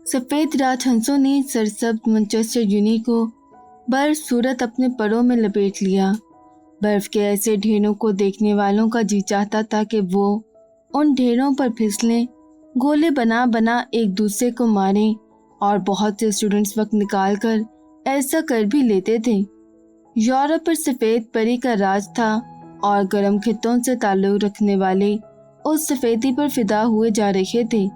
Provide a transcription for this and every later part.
सफेद राजहंसों ने सरसब्ज Manchester uni को बर्फ सूरत अपने परों में लपेट लिया। बर्फ के ऐसे ढेरों को देखने वालों का जी चाहता था कि वो उन ढेरों पर फिसलें, गोले बना बना एक दूसरे को मारें, और बहुत से स्टूडेंट्स वक्त निकाल कर ऐसा कर भी लेते थे। यूरोप पर सफेद परी का राज था और गर्म खित्तों से ताल्लुक रखने वाले उस सफेदी पर फिदा हुए जा रहे थे,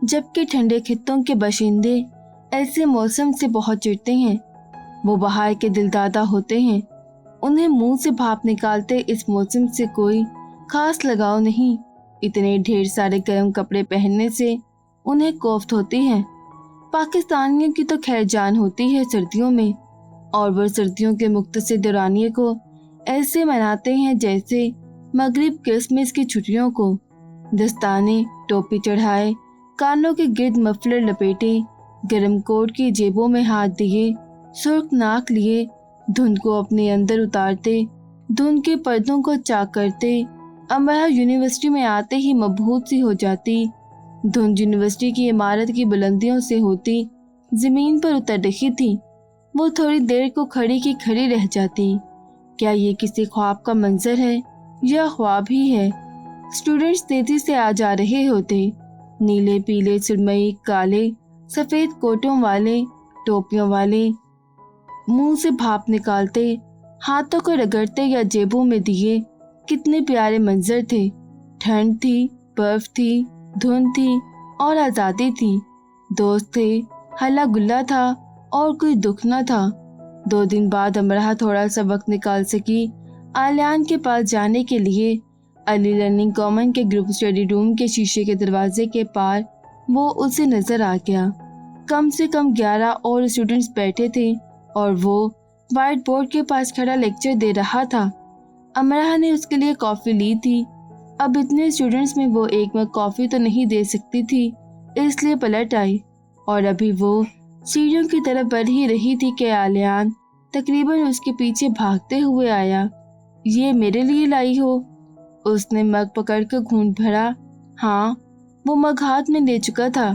जबकि ठंडे खित्तों के बाशिंदे ऐसे मौसम से बहुत चिढ़ते हैं। वो बाहर के दिलदादा होते हैं, उन्हें मुंह से भाप निकालते इस मौसम से कोई खास लगाव नहीं। इतने ढेर सारे गर्म कपड़े पहनने से उन्हें कोफ्त होती है। पाकिस्तानियों की तो खैर जान होती है सर्दियों में, और वो सर्दियों के मुख्तसर दौरानिए को ऐसे मनाते हैं जैसे मगरिब क्रिसमस की छुट्टियों को। दस्ताने, टोपी चढ़ाए, कानों के गिर्द मफलर लपेटे, गर्म कोट की जेबों में हाथ दिए, सुर्ख नाक लिए, धुंध को अपने अंदर उतारते, धुंध के पर्दों को चाक करते, अमरा यूनिवर्सिटी में आते ही मबहूत सी हो जाती। धुंध यूनिवर्सिटी की इमारत की बुलंदियों से होती जमीन पर उतर रही थी। वो थोड़ी देर को खड़ी की खड़ी रह जाती। क्या ये किसी ख्वाब का मंजर है या ख्वाब ही है? स्टूडेंट्स तेजी से आ जा रहे होते, नीले, पीले, सुरमई, काले, सफेद कोटों वाले, टोपियों वाले, मुंह से भाप निकालते, हाथों को रगड़ते या जेबों में दिए। कितने प्यारे मंजर थे। ठंड थी, बर्फ थी, धुंध थी और आज़ादी थी। दोस्त थे, हल्ला गुल्ला था और कोई दुख न था। 2 दिन बाद अमरा थोड़ा सा वक्त निकाल सकी आलियान के पास जाने के लिए। अली लर्निंग कॉमन के ग्रुप स्टडी रूम के शीशे के दरवाजे के पार वो उसे नजर आ गया। कम से कम 11 और स्टूडेंट्स बैठे थे और वो व्हाइट बोर्ड के पास खड़ा लेक्चर दे रहा था। अमरा ने उसके लिए कॉफ़ी ली थी। अब इतने स्टूडेंट्स में वो एक मग कॉफ़ी तो नहीं दे सकती थी, इसलिए पलट आई और अभी वो सीढ़ियों की तरफ बढ़ ही रही थी कि आलियान तकरीबन उसके पीछे भागते हुए आया। ये मेरे लिए लाई हो? उसने मग पकड़कर घूंट भरा। हाँ, वो मग हाथ में ले चुका था,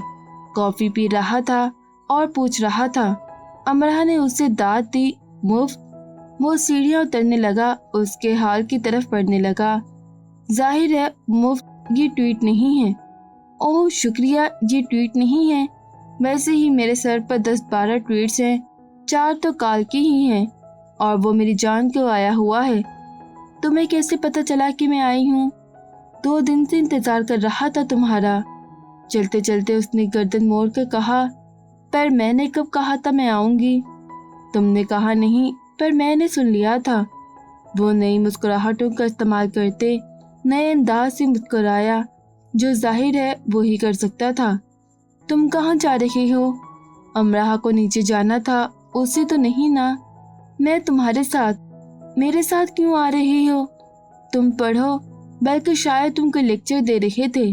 कॉफ़ी पी रहा था और पूछ रहा था। अमरा ने उसे दाद दी। मुफ्त? वो सीढ़ियाँ उतरने लगा, उसके हाल की तरफ बढ़ने लगा। जाहिर है मुफ्त ये ट्वीट नहीं है। ओह शुक्रिया, ये ट्वीट नहीं है। वैसे ही मेरे सर पर 10-12 ट्वीट्स हैं, 4 तो काल की ही हैं और वो मेरी जान को आया हुआ है। तुम्हें कैसे पता चला कि मैं आई हूँ? 2 दिन से इंतजार कर रहा था तुम्हारा। चलते चलते उसने गर्दन मोड़ कर कहा, पर मैंने कब कहा था मैं आऊंगी? तुमने कहा नहीं, पर मैंने सुन लिया था। वो नई मुस्कुराहटों का इस्तेमाल करते नए अंदाज से मुस्कुराया, जो जाहिर है वो ही कर सकता था। तुम कहाँ जा रही हो? अमरा को नीचे जाना था, उसे तो नहीं ना? मैं तुम्हारे साथ। मेरे साथ क्यों आ रही हो? तुम पढ़ो, बल्कि शायद तुम कोई लेक्चर दे रहे थे।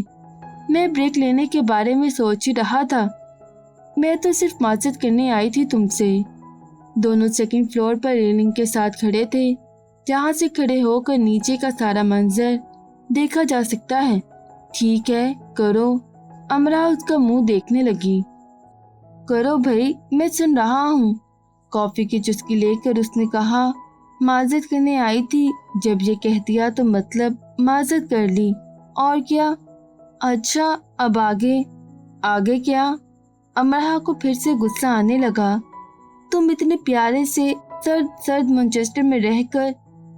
मैं ब्रेक लेने के बारे में सोच ही रहा था। मैं तो सिर्फ माजरत करने आई थी तुमसे। दोनों सेकंड फ्लोर पर रेलिंग के साथ खड़े थे, जहाँ से खड़े होकर नीचे का सारा मंजर देखा जा सकता है। ठीक है, करो। अमरा उसका मुंह देखने लगी। करो भाई, मैं सुन रहा हूँ। कॉफी की चुस्की लेकर उसने कहा, माजरत करने आई थी। जब ये कह दिया तो मतलब माजरत कर ली, और क्या? अच्छा, अब आगे? आगे क्या? अमरा को फिर से गुस्सा आने लगा। तुम इतने प्यारे से सर्द सर्द मैनचेस्टर में रहकर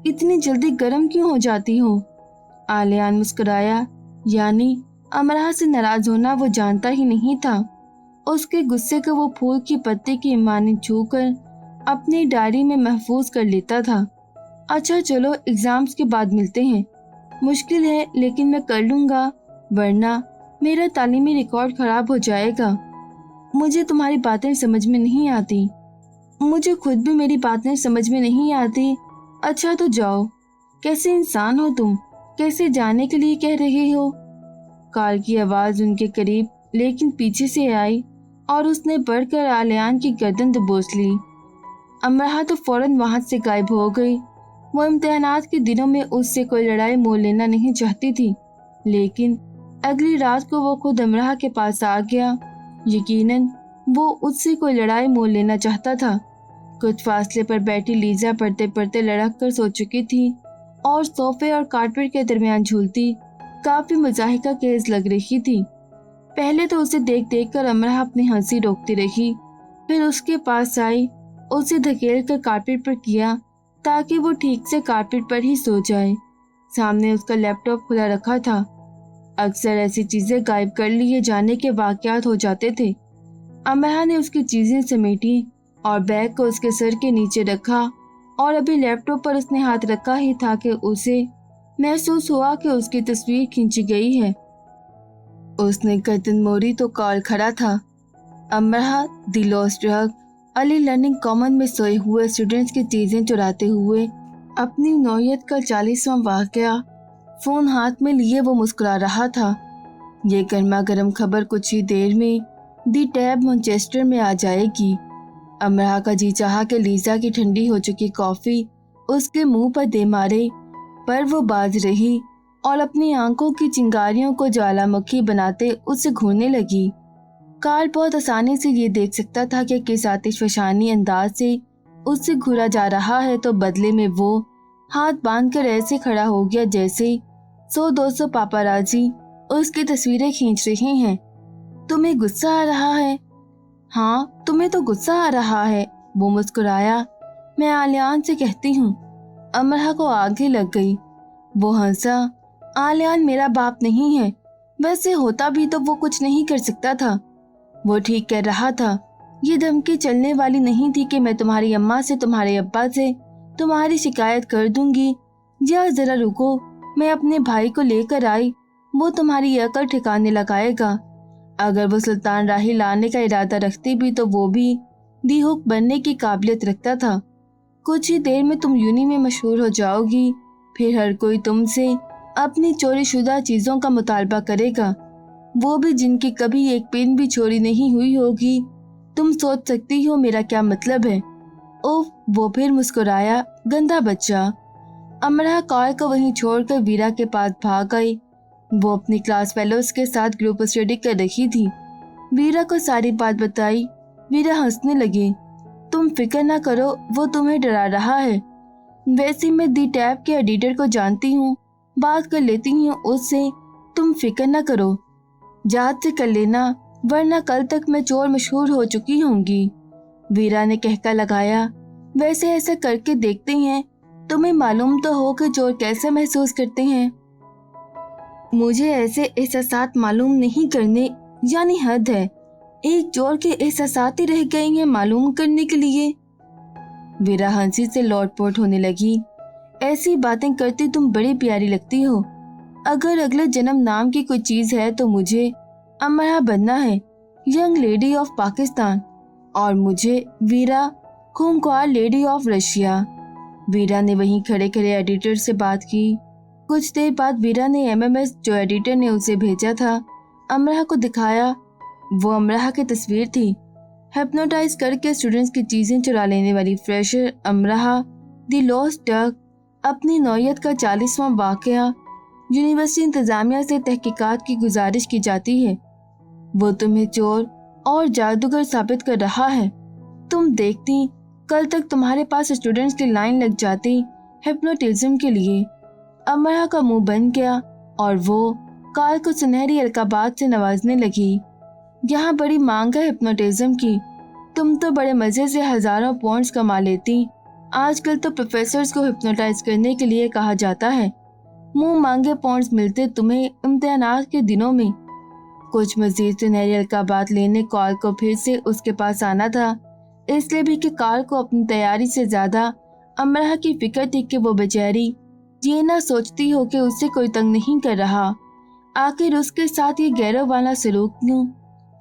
इतनी जल्दी गर्म क्यों हो जाती हो? आलियान मुस्कुराया। यानी अमरा से नाराज होना वो जानता ही नहीं था। उसके गुस्से को वो फूल की पत्ती की माने छूकर अपनी डायरी में महफूज कर लेता था। अच्छा चलो, एग्जाम्स के बाद मिलते हैं। मुश्किल है लेकिन मैं कर लूँगा, वरना मेरा तालीमी रिकॉर्ड खराब हो जाएगा। मुझे तुम्हारी बातें समझ में नहीं आती। मुझे खुद भी मेरी बातें समझ में नहीं आती। अच्छा तो जाओ। कैसे इंसान हो तुम? कैसे जाने के लिए कह रहे हो? कार की आवाज़ उनके करीब लेकिन पीछे से आई और उसने बढ़कर आलियान की गर्दन दबोच ली। अमरा तो फौरन वहां से गायब हो गई। वो इम्तिहानात के दिनों में उससे कोई लड़ाई मोल लेना नहीं चाहती थी, लेकिन अगली रात को वो खुद अमरा के पास आ गया। यकीनन वो उससे कोई लड़ाई मोल लेना चाहता था। कुछ फासले पर बैठी लीजा पढ़ते पढ़ते लड़क कर सो चुकी थी और सोफे और कारपेट के दरमियान झूलती काफी मुजाहिका केस लग रही थी। पहले तो उसे देख देख कर अमरा अपनी हंसी रोकती रही, फिर उसके पास आई, उसे धकेल कर कारपेट पर किया ताकि वो ठीक से कारपेट पर ही सो जाए। सामने उसका लैपटॉप खुला रखा था। अक्सर ऐसी चीजें गायब कर लिए जाने के वाकयात हो जाते थे। अमरा ने उसकी चीजें समेटी और बैग को उसके सर के नीचे रखा और अभी लैपटॉप पर उसने हाथ रखा ही था कि उसे महसूस हुआ कि उसकी तस्वीर खींची गई है। उसने गर्दन मोड़ी तो कॉल खड़ा था। अमरा the lost drug early learning common में सोए हुए स्टूडेंट्स की चीजें चुराते हुए अपनी नौयत का 40वां वाकया फोन हाथ में लिए वो मुस्कुरा रहा था। ये गर्मा गर्म खबर कुछ ही देर में दी टैब मैनचेस्टर में आ जाएगी। अमरा का जी चाहा कि लीजा की ठंडी हो चुकी कॉफी उसके मुंह पर दे मारे, पर वो बाज रही और अपनी आंखों की चिंगारियों को ज्वालामुखी बनाते उससे घूरने लगी। कार्ल बहुत आसानी से ये देख सकता था कि किस आतिशफशानी अंदाज से उससे घूरा जा रहा है, तो बदले में वो हाथ बांधकर ऐसे खड़ा हो गया जैसे 100-200 पापाराजी उसकी तस्वीरें खींच रहे हैं। तुम्हें गुस्सा आ रहा है? हाँ, तुम्हें तो गुस्सा आ रहा है, वो मुस्कुराया। मैं आलियान से कहती हूँ। अमरा को आग ही लग गई। वो हंसा। आलियान मेरा बाप नहीं है, वैसे होता भी तो वो कुछ नहीं कर सकता था। वो ठीक कह रहा था। ये धमकी चलने वाली नहीं थी कि मैं तुम्हारी अम्मा से, तुम्हारे अब्बा से तुम्हारी शिकायत कर दूंगी, या जरा रुको, मैं अपने भाई को लेकर आई, वो तुम्हारी अकल ठिकाने लगाएगा। अगर वो सुल्तान राही लाने का इरादा रखती भी तो वो भी दी हुक बनने की काबिलियत रखता था। कुछ ही देर में तुम यूनी में मशहूर हो जाओगी, फिर हर कोई तुमसे अपनी चोरी शुदा चीजों का मुतालबा करेगा, वो भी जिनकी कभी एक पेन भी चोरी नहीं हुई होगी। तुम सोच सकती हो मेरा क्या मतलब है। ओह, वो फिर मुस्कुराया। गंदा बच्चा। अमरा कॉल को वहीं छोड़कर वीरा के पास भाग गई। वो अपनी क्लास फेलोज के साथ ग्रुप स्टडी कर रही थी। वीरा को सारी बात बताई। वीरा हंसने लगी। तुम फिक्र ना करो, वो तुम्हें डरा रहा है। वैसे मैं दी टैब के एडिटर को जानती हूँ, बात कर लेती हूँ उससे, तुम फिक्र ना करो। याद से कर लेना, वरना कल तक मैं चोर मशहूर हो चुकी होंगी। वीरा ने कहका लगाया। वैसे ऐसा करके देखते हैं, तुम्हें मालूम तो हो कि चोर कैसे महसूस करते हैं। मुझे ऐसे एहसासात मालूम नहीं करने, यानी हद है। एक चोर के एहसासात ही रह गए हैं मालूम करने के लिए। वीरा हंसी से लौटपोट होने लगी। ऐसी बातें करती तुम बड़ी प्यारी लगती हो। अगर अगले जन्म नाम की कोई चीज है तो मुझे अमरा बनना है, यंग लेडी ऑफ पाकिस्तान, और मुझे वीरा खूंखार लेडी ऑफ रशिया। वीरा ने वहीं खड़े खड़े एडिटर से बात की। कुछ देर बाद वीरा ने एमएमएस जो एडिटर ने उसे भेजा था अमरा को दिखाया। वो अमरा की तस्वीर थी। हिप्नोटाइज करके स्टूडेंट्स की चीजें चुरा लेने वाली फ्रेशर अमरा द लॉस्ट डक अपनी नौयत का 40वां वाकया। यूनिवर्सिटी इंतजामिया से तहकीकात की गुजारिश की जाती है। वो तुम्हें चोर और जादूगर साबित कर रहा है। तुम देखती, कल तक तुम्हारे पास स्टूडेंट्स की लाइन लग जाती हिप्नोटिज्म के लिए। अमरा का मुंह बन गया और वो कार्ल को सुनहरी अलकाबात से नवाजने लगी। यहाँ बड़ी मांग है हिप्नोटिज्म की। तुम तो बड़े मजे से हजारों पॉइंट्स कमा लेती। आजकल तो प्रोफेसर्स को हिप्नोटाइज करने के लिए कहा जाता है। मुंह मांगे पॉइंट्स मिलते तुम्हें इम्तिहानात के दिनों में। कुछ मजीद सुनहरी अलकाबात लेने कार्ल को फिर से उसके पास आना था, इसलिए भी कि कार्ल को अपनी तैयारी से ज्यादा अमरा की फिक्र थी कि वो बेचारी ये ना सोचती हो कि उससे कोई तंग नहीं कर रहा। आखिर उसके साथ ये गैरों वाला सलूक क्यों?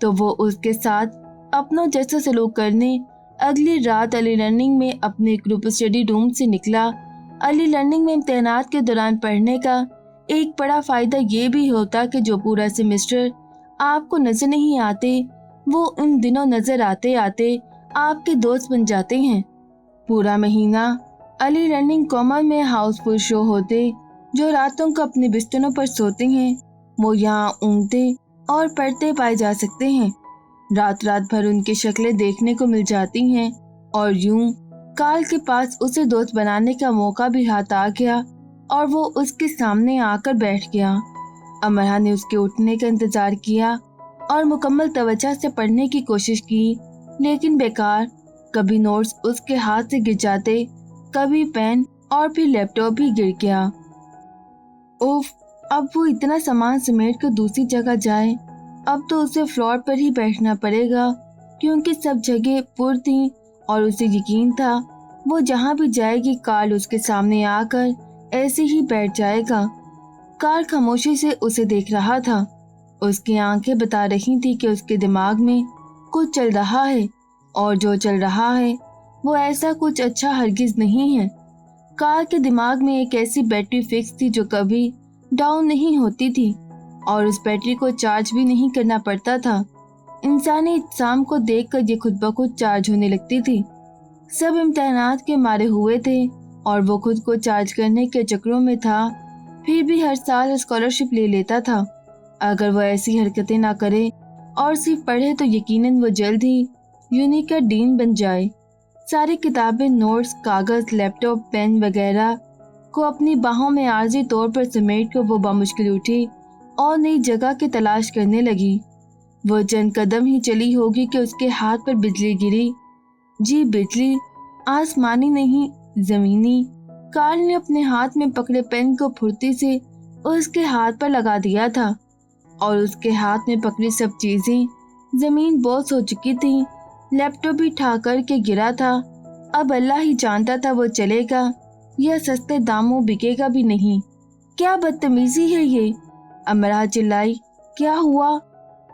तो वो उसके साथ अपनों जैसा सलूक करने अगली रात अली लर्निंग में अपने ग्रुप स्टडी रूम से निकला। अली लर्निंग में इम्तिहानात के दौरान पढ़ने का एक बड़ा फायदा ये भी होता कि जो पूरा सेमेस्टर आपको नजर नहीं आते, वो इन दिनों नजर आते आते आपके दोस्त बन जाते हैं। पूरा महीना अली लर्निंग कॉमन में हाउसफुल शो होते। जो रातों को अपने बिस्तरों पर सोते हैं वो यहाँ ऊँगते और पढ़ते पाए जा सकते हैं। रात रात भर उनकी शक्लें देखने को मिल जाती हैं और यूं कार्ल के पास उसे दोस्त बनाने का मौका भी हाथ आ गया और वो उसके सामने आकर बैठ गया। अमरा ने उसके उठने का इंतजार किया और मुकम्मल तवज्जो से पढ़ने की कोशिश की, लेकिन बेकार। कभी नोट्स उसके हाथ से गिर जाते, कभी पेन और फिर लैपटॉप भी गिर गया। उफ, अब वो इतना सामान समेट कर दूसरी जगह जाए। अब तो उसे फ्लोर पर ही बैठना पड़ेगा, क्योंकि सब जगह पुर थी और उसे यकीन था वो जहाँ भी जाएगी कार्ल उसके सामने आकर ऐसे ही बैठ जाएगा। कार्ल खामोशी से उसे देख रहा था। उसकी आंखें बता रही थी कि उसके दिमाग में कुछ चल रहा है, और जो चल रहा है वो ऐसा कुछ अच्छा हरगिज नहीं है। कार्ल के दिमाग में एक ऐसी बैटरी फिक्स थी जो कभी डाउन नहीं होती थी और उस बैटरी को चार्ज भी नहीं करना पड़ता था। इंसानी इत्साम को देखकर ये खुद ब खुद चार्ज होने लगती थी। सब इम्तिहानात के मारे हुए थे और वो खुद को चार्ज करने के चक्रों में था, फिर भी हर साल स्कॉलरशिप ले लेता था। अगर वो ऐसी हरकतें ना करे और सिर्फ पढ़े तो यकीनन वो जल्द ही यूनी का डीन बन जाए। सारी किताबें, नोट्स, कागज, लैपटॉप, पेन वगैरह को अपनी बाहों में आर्जी तौर पर समेट कर वो बामुश्किल उठी और नई जगह की तलाश करने लगी। वो चंद कदम ही चली होगी कि उसके हाथ पर बिजली गिरी। जी, बिजली, आसमानी नहीं, जमीनी। कार्ल ने अपने हाथ में पकड़े पेन को फुर्ती से उसके हाथ पर लगा दिया था और उसके हाथ में पकड़ी सब चीजें जमीन बोझ हो चुकी थी। लैपटॉप भी ठा करके गिरा था। अब अल्लाह ही जानता था वो चलेगा या सस्ते दामों बिकेगा भी नहीं। क्या बदतमीजी है ये, अमरा चिल्लाई। क्या हुआ?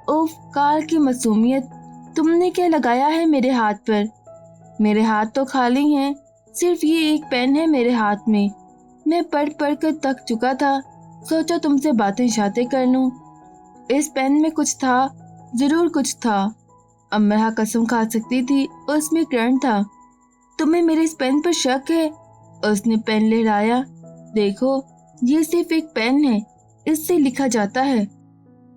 उफ, कार्ल की मासूमियत। तुमने क्या लगाया है मेरे हाथ पर? मेरे हाथ तो खाली हैं, सिर्फ ये एक पेन है मेरे हाथ में। मैं पढ़ पढ़ कर थक चुका था, सोचा तुमसे बातें शातें कर लूं। इस पेन में कुछ था, जरूर कुछ था। अमरा कसम खा सकती थी उसमें करंट था। तुम्हें मेरे इस पेन पर शक है? उसने पेन लहराया। देखो, ये सिर्फ एक पेन है, इससे लिखा जाता है।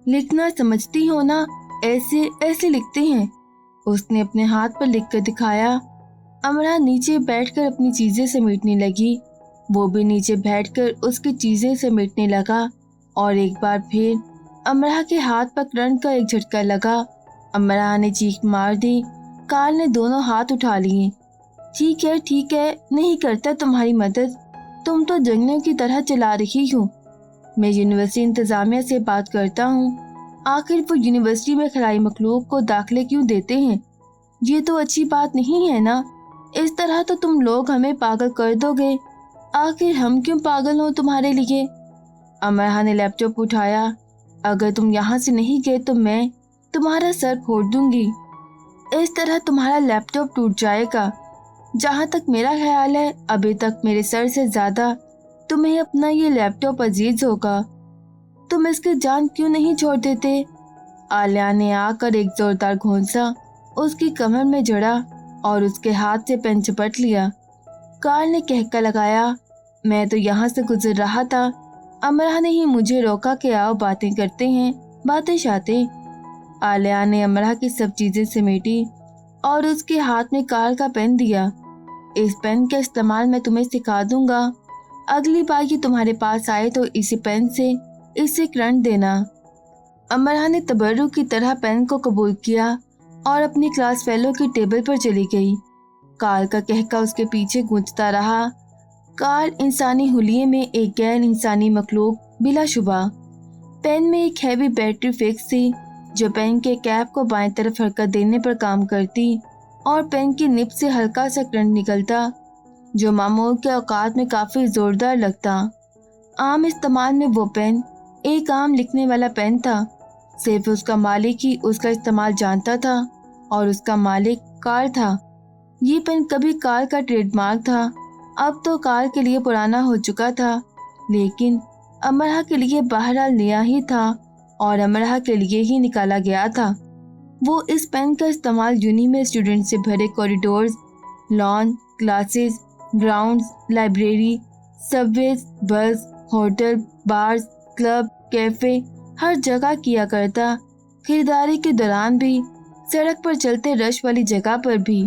लिखना समझती हो ना, ऐसे ऐसे लिखते हैं। उसने अपने हाथ पर लिख कर दिखाया। अमरा नीचे बैठकर अपनी चीजें समेटने लगी। वो भी नीचे बैठकर उसकी चीजें समेटने लगा और एक बार फिर अमरा के हाथ पर करंट का एक झटका लगा। अमरा ने चीख मार दी। कार्ल ने दोनों हाथ उठा लिए। ठीक है, नहीं करता तुम्हारी मदद, तुम तो जंगलियों की तरह चला रही हो। मैं यूनिवर्सिटी इंतजामिया से बात करता हूँ। आखिर वो यूनिवर्सिटी में खलाई मखलूक को दाखिले क्यों देते हैं? ये तो अच्छी बात नहीं है ना। इस तरह तो तुम लोग हमें पागल कर दोगे। आखिर हम क्यों पागल हों तुम्हारे लिए? अमरा ने लैपटॉप उठाया। अगर तुम यहाँ से नहीं गए तो मैं तुम्हारा सर फोड़ दूंगी। इस तरह तुम्हारा लैपटॉप टूट जाएगा। जहाँ तक मेरा ख्याल है, अभी तक मेरे सर से ज्यादा तुम्हें अपना ये लैपटॉप अजीज होगा। तुम इसकी जान क्यों नहीं छोड़ देते? आलिया ने आकर एक जोरदार घोंसा उसकी कमर में जड़ा और उसके हाथ से पेन चपट लिया। कार्ल ने कहका लगाया, मैं तो यहाँ से गुजर रहा था, अमरा ने ही मुझे रोका कि आओ बातें करते हैं, बातें शातें। आलिया ने अमरा की सब चीजें समेटी और उसके हाथ में कार्ल का पेन दिया। इस पेन का इस्तेमाल मैं तुम्हें सिखा दूंगा। अगली बार ये तुम्हारे पास आए तो इसी पेन से इसे करंट देना। अमरा ने तबर्रुक की तरह पेन को कबूल किया और अपनी क्लास फेलो की टेबल पर चली गई। कार्ल का कहका उसके पीछे गूंजता रहा। कार्ल इंसानी हुलिये में एक गैर इंसानी मखलूक बिलाशुबा। पेन में एक हैवी बैटरी फिक्स थी जो पेन के कैप को बाएं तरफ हरकत देने पर काम करती और पेन की निब से हल्का सा करंट निकलता जो मामूल के औकात में काफी जोरदार लगता। आम इस्तेमाल में वो पेन एक आम लिखने वाला पेन था। सिर्फ उसका मालिक ही उसका इस्तेमाल जानता था और उसका मालिक कार्ल था। ये पेन कभी कार्ल का ट्रेडमार्क था, अब तो कार्ल के लिए पुराना हो चुका था, लेकिन अमरा के लिए बहरहाल नया ही था और अमरा के लिए ही निकाला गया था। वो इस पेन का इस्तेमाल यूनी में स्टूडेंट से भरे corridors, lawn, classes, grounds, library, subways, बस, होटल, बार्स, क्लब, कैफे, हर जगह किया करता। खरीदारी के दौरान भी, सड़क पर चलते रश वाली जगह पर भी।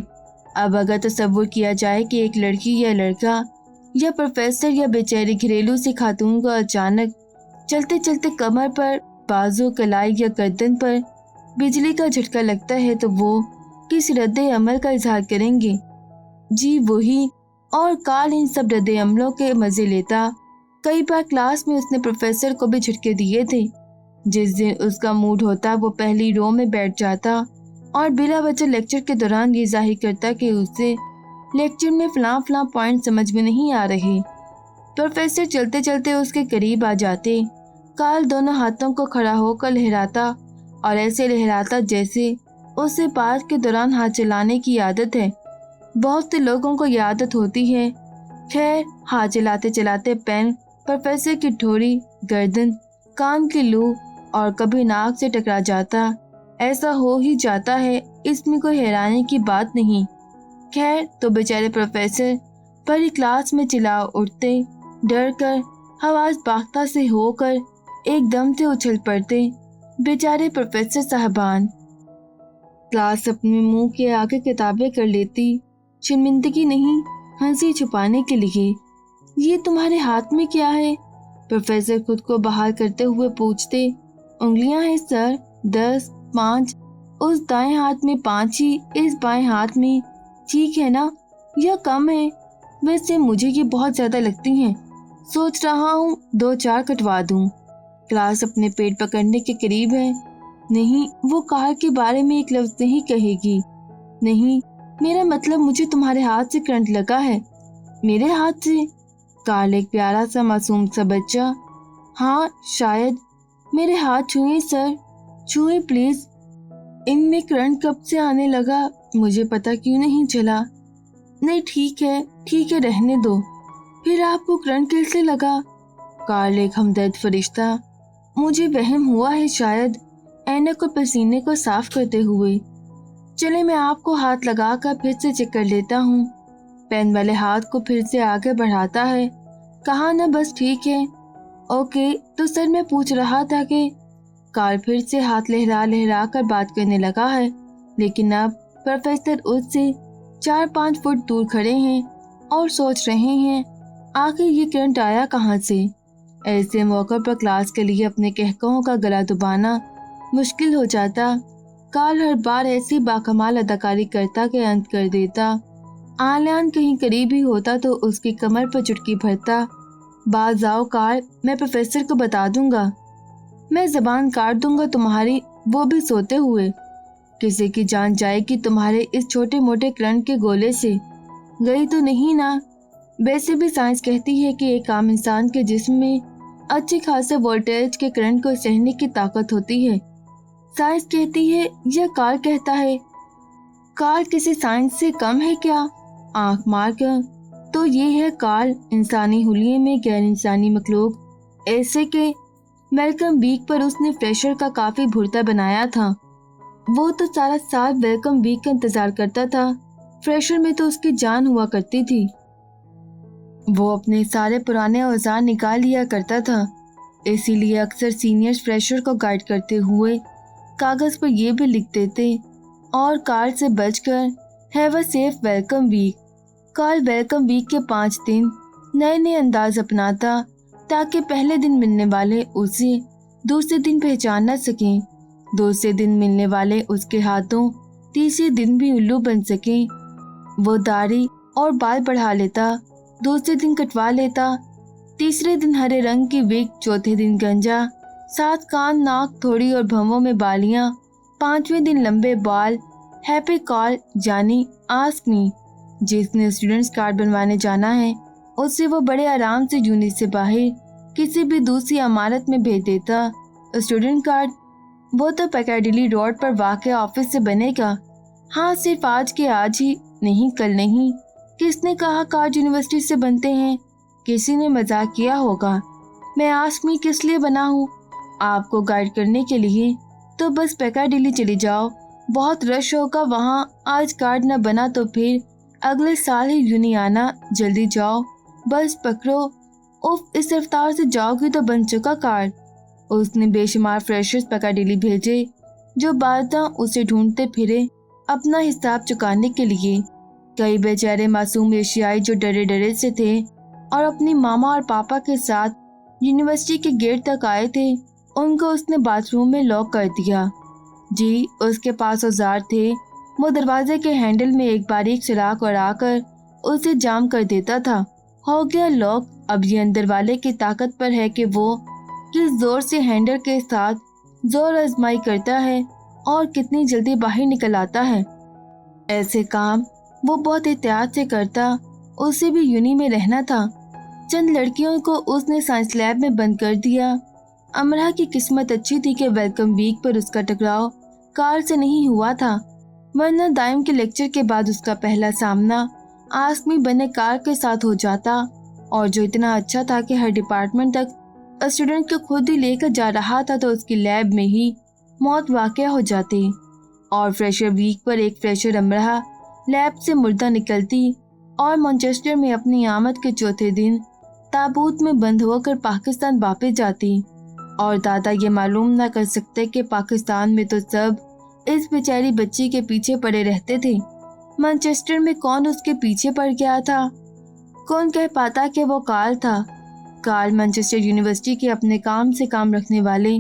अब अगर तसव्वुर किया जाए कि एक लड़की या लड़का या प्रोफेसर या बेचारी घरेलू से खातून को अचानक चलते चलते कमर पर, बाजू, कलाई या गर्दन पर बिजली का झटका लगता है तो वो किस रद्द अमल का इजहार करेंगे? जी वही। और कार्ल इन सब रद्द अमलों के मजे लेता। कई बार क्लास में उसने प्रोफेसर को भी झटके दिए थे। जिस दिन उसका मूड होता वो पहली रो में बैठ जाता और बिला वजह लेक्चर के दौरान ये जाहिर करता कि उसे लेक्चर में फलां पॉइंट समझ में नहीं आ रहे। प्रोफेसर चलते चलते उसके करीब आ जाते। कार्ल दोनों हाथों को खड़ा होकर लहराता और ऐसे लहराता जैसे उसे पाठ के दौरान हाथ चलाने की आदत है। बहुत से लोगों को यह आदत होती है। खैर, हाथ चलाते चलाते पेन प्रोफेसर की ठोड़ी, गर्दन, कान की लू और कभी नाक से टकरा जाता। ऐसा हो ही जाता है, इसमें कोई हैरानी की बात नहीं। खैर, तो बेचारे प्रोफेसर परी क्लास में चिल्ला उठते, डर कर आवाज बाख्ता से होकर एकदम से उछल पड़ते। बेचारे प्रोफेसर साहबान। क्लास अपने मुंह के आगे किताबें कर लेती, शर्मिंदगी नहीं, हंसी छुपाने के लिए। ये तुम्हारे हाथ में क्या है? प्रोफेसर खुद को बहाल करते हुए पूछते। उंगलियां हैं सर, 10, 5। उस दाएं हाथ में 5 ही, इस बाएं हाथ में। ठीक है ना, यह कम है? वैसे मुझे ये बहुत ज्यादा लगती हैं। सोच रहा हूँ 2-4 कटवा दूं। क्लास अपने पेट पकड़ने के करीब है। नहीं, वो कार के बारे में एक लफ्ज नहीं कहेगी। नहीं, मेरा मतलब मुझे तुम्हारे हाथ से करंट लगा है। मेरे हाथ से? कार्ल एक प्यारा सा मासूम सा बच्चा। हाँ शायद। मेरे हाथ छुए सर, छुए प्लीज। इनमें करंट कब से आने लगा मुझे पता क्यों नहीं चला। नहीं ठीक है रहने दो। फिर आपको करंट कैसे लगा? कार्ल एक हमदर्द फरिश्ता। मुझे वहम हुआ है शायद, ऐनक और पसीने को साफ करते हुए। चले मैं आपको हाथ लगाकर फिर से चेक कर लेता हूँ। पेन वाले हाथ को फिर से आगे बढ़ाता है। कहा ना बस ठीक है। ओके, तो सर मैं पूछ रहा था कि कार्ल फिर से हाथ लहरा लहरा कर बात करने लगा है, लेकिन अब प्रोफेसर उससे 4-5 फुट दूर खड़े हैं और सोच रहे हैं आखिर ये करंट आया कहाँ से। ऐसे मौके पर क्लास के लिए अपने कहकहों का गला दबाना मुश्किल हो जाता। कार्ल हर बार ऐसी बाकमाल अदाकारी करता कि अंत कर देता। आलियान कहीं करीब ही होता तो उसकी कमर पर चुटकी भरता। बाज आओ कार्ल, मैं प्रोफेसर को बता दूंगा। मैं जबान काट दूंगा तुम्हारी, वो भी सोते हुए। किसी की जान जाएगी तुम्हारे इस छोटे मोटे करंट के गोले से। गई तो नहीं ना? वैसे भी साइंस कहती है कि एक आम इंसान के जिस्म में अच्छे खासे वोल्टेज के करंट को सहने की ताकत होती है। साइंस कहती है या कार्ल कहता है? कार्ल किसी साइंस से कम है क्या? आंख मार कर। तो ये है कार्ल, इंसानी हुलिये में गैर इंसानी मखलूक। ऐसे के वेलकम वीक पर उसने फ्रेशर का काफी भुर्ता बनाया था। वो तो सारा साल वेलकम वीक का इंतजार करता था। फ्रेशर में तो उसकी जान हुआ करती थी। वो अपने सारे पुराने औजार निकाल लिया करता था। इसीलिए अक्सर सीनियर्स फ्रेशर को गाइड करते हुए कागज पर ये भी लिख देते, और कार्ल से बचकर have a safe welcome week. Carl welcome week के 5 दिन नए नए अंदाज अपनाता ताकि पहले दिन मिलने वाले उसे दूसरे दिन पहचान न सकें, दूसरे दिन मिलने वाले उसके हाथों तीसरे दिन भी उल्लू बन सकें। वो दाढ़ी और बाल बढ़ा लेता, दूसरे दिन कटवा लेता, तीसरे दिन हरे रंग की विग, चौथे दिन गंजा, 7 कान, नाक, थोड़ी और भंवों में बालियां, 5वें दिन लंबे बाल। हैप्पी कार्ल जानी आस्क मी। जिसने स्टूडेंट्स कार्ड बनवाने जाना है उससे वो बड़े आराम से यूनिट से बाहर किसी भी दूसरी इमारत में भेज देता। स्टूडेंट कार्ड वो तो पैकाडिली रोड पर वाक़या ऑफिस से बनेगा। हाँ, सिर्फ आज के आज ही, नहीं कल नहीं। किसने कहा कार्ड यूनिवर्सिटी से बनते हैं? किसी ने मजाक किया होगा। मैं आस्क मी किस लिए बना हूँ? आपको गाइड करने के लिए। तो बस पैकाडिली चली जाओ, बहुत रश होगा वहाँ। आज कार्ड न बना तो फिर अगले साल ही यूनी आना। जल्दी जाओ, बस पकड़ो। उफ, इस रफ्तार से जाओगी तो बन चुका कार्ड। उसने बेशुमार फ्रेशर्स पैकाडिली भेजे। जो बारता उसे ढूंढते फिरे अपना हिसाब चुकाने के लिए। कई बेचारे मासूम एशियाई जो डरे डरे से थे और अपनी मामा और पापा के साथ यूनिवर्सिटी के गेट तक आए थे, उनको उसने बाथरूम में लॉक कर दिया। जी, उसके पास औजार थे। वो दरवाजे के हैंडल में एक बारीक सुराख और आकर उसे जाम कर देता था। हो गया लॉक। अब ये अंदर वाले की ताकत पर है कि वो किस जोर से हैंडल के साथ जोर आजमाई करता है और कितनी जल्दी बाहर निकल आता है। ऐसे काम वो बहुत एहतियात से करता। उसे भी यूनी में रहना था। चंद लड़कियों को उसने साइंस लैब में बंद कर दिया। अमरा की किस्मत अच्छी थी कि वेलकम वीक पर उसका टकराव कार्ल से नहीं हुआ था, वरना दाइम के लेक्चर के बाद उसका पहला सामना आस्क मी बने कार्ल के साथ हो जाता, और जो इतना अच्छा था कि हर डिपार्टमेंट तक स्टूडेंट को खुद ही लेकर जा रहा था, तो उसकी लैब में ही मौत वाक़या हो जाती। और फ्रेशर वीक पर एक फ्रेशर अमरा लैब से मुर्दा निकलती और मैनचेस्टर में अपनी आमद के चौथे दिन ताबूत में बंद होकर पाकिस्तान वापस जाती। और दादा ये मालूम ना कर सकते कि पाकिस्तान में तो सब इस बेचारी बच्ची के पीछे पड़े रहते थे। मैनचेस्टर में कौन उसके पीछे पड़ गया था? कौन कह पाता कि वो कार्ल था? कार्ल मैनचेस्टर यूनिवर्सिटी के अपने काम से काम रखने वाले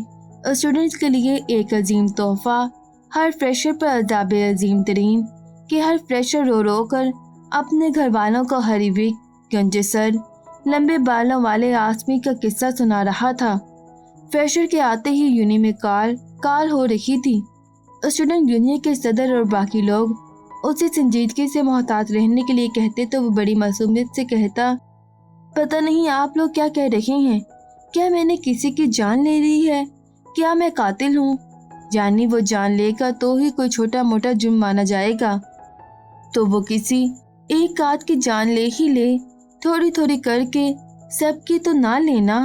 स्टूडेंट्स के लिए एक अजीम तोहफा, हर फ्रेशर पर अजाब अजीम तरीन कि हर फ्रेशर रो रो कर अपने घर वालों को हरी विग, गंजे सर, लंबे बालों वाले आसमी का किस्सा सुना रहा था। फ्रेशर के आते ही यूनी में काल हो रही थी। स्टूडेंट यूनियन के सदर और बाकी लोग उसे संजीदगी से मोहतात रहने के लिए कहते, तो वो बड़ी मासूमियत से कहता, पता नहीं आप लोग क्या कह रहे हैं? क्या मैंने किसी की जान ले ली है? क्या मैं कातिल हूँ? यानी वो जान लेगा तो ही कोई छोटा मोटा जुर्म माना जाएगा, तो वो किसी एक आध की जान ले ही ले, थोड़ी थोड़ी करके सबकी तो ना लेना।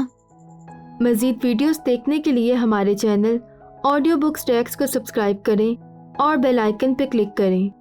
मज़ीद वीडियोस देखने के लिए हमारे चैनल ऑडियो बुक्स टैक्स को सब्सक्राइब करें और बेल आइकन पर क्लिक करें।